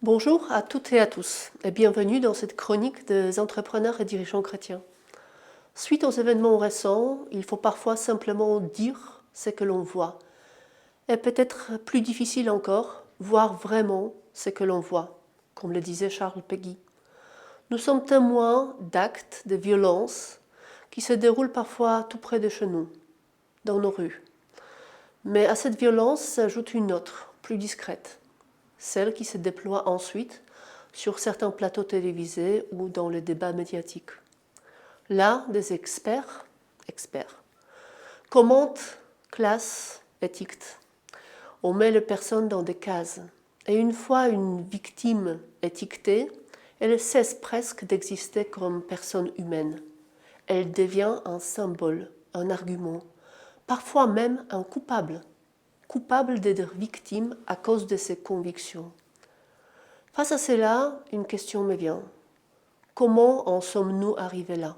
Bonjour à toutes et à tous et bienvenue dans cette chronique des entrepreneurs et dirigeants chrétiens. Suite aux événements récents, il faut parfois simplement dire ce que l'on voit. Et peut-être plus difficile encore, voir vraiment ce que l'on voit, comme le disait Charles Péguy. Nous sommes témoins d'actes de violence qui se déroulent parfois tout près de chez nous, dans nos rues. Mais à cette violence s'ajoute une autre, plus discrète, celle qui se déploie ensuite sur certains plateaux télévisés ou dans les débats médiatiques. Là, des experts commentent, classent, étiquetent. On met les personnes dans des cases. Et une fois une victime étiquetée, elle cesse presque d'exister comme personne humaine. Elle devient un symbole, un argument, parfois même un coupable d'être victime à cause de ses convictions. Face à cela, une question me vient. Comment en sommes-nous arrivés là?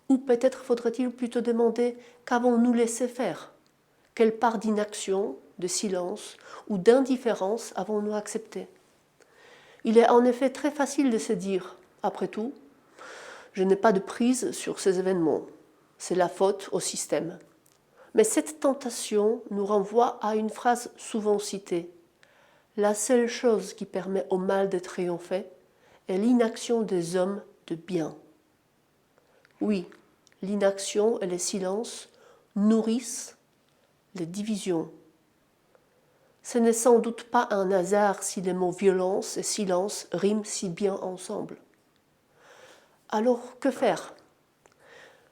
Ou peut-être faudrait-il plutôt demander qu'avons-nous laissé faire? Quelle part d'inaction, de silence ou d'indifférence avons-nous accepté? Il est en effet très facile de se dire, après tout, je n'ai pas de prise sur ces événements, c'est la faute au système. Mais cette tentation nous renvoie à une phrase souvent citée. La seule chose qui permet au mal de triompher est l'inaction des hommes de bien. Oui, l'inaction et le silence nourrissent les divisions. Ce n'est sans doute pas un hasard si les mots violence et silence riment si bien ensemble. Alors, que faire ?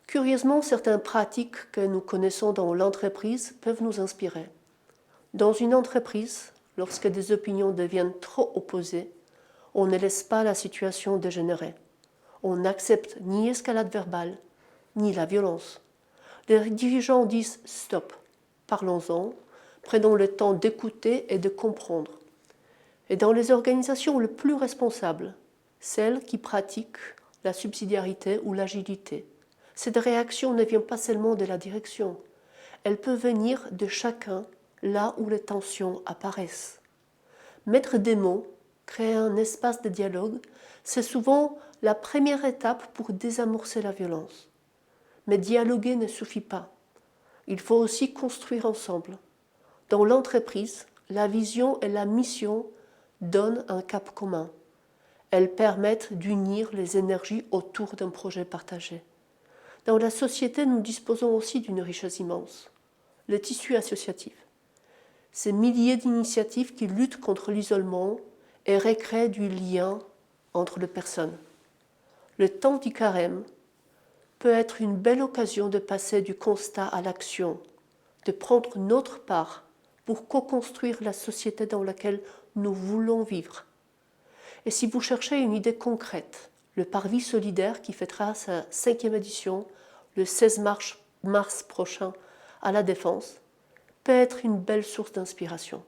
Curieusement, certaines pratiques que nous connaissons dans l'entreprise peuvent nous inspirer. Dans une entreprise, lorsque des opinions deviennent trop opposées, on ne laisse pas la situation dégénérer. On n'accepte ni escalade verbale, ni la violence. Les dirigeants disent « stop », parlons-en, prenons le temps d'écouter et de comprendre. Et dans les organisations les plus responsables, celles qui pratiquent la subsidiarité ou l'agilité, cette réaction ne vient pas seulement de la direction, elle peut venir de chacun là où les tensions apparaissent. Mettre des mots, créer un espace de dialogue, c'est souvent la première étape pour désamorcer la violence. Mais dialoguer ne suffit pas. Il faut aussi construire ensemble. Dans l'entreprise, la vision et la mission donnent un cap commun. Elles permettent d'unir les énergies autour d'un projet partagé. Dans la société, nous disposons aussi d'une richesse immense, le tissu associatif. Ces milliers d'initiatives qui luttent contre l'isolement et recréent du lien entre les personnes. Le temps du carême peut être une belle occasion de passer du constat à l'action, de prendre notre part pour co-construire la société dans laquelle nous voulons vivre. Et si vous cherchez une idée concrète, le Parvis solidaire qui fêtera sa 5e édition le 16 mars prochain à La Défense peut être une belle source d'inspiration.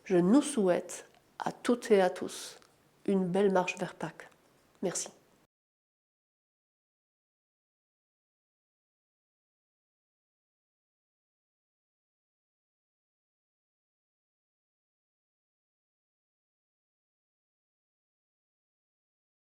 Je nous souhaite à toutes et à tous une belle marche vers Pâques. Merci.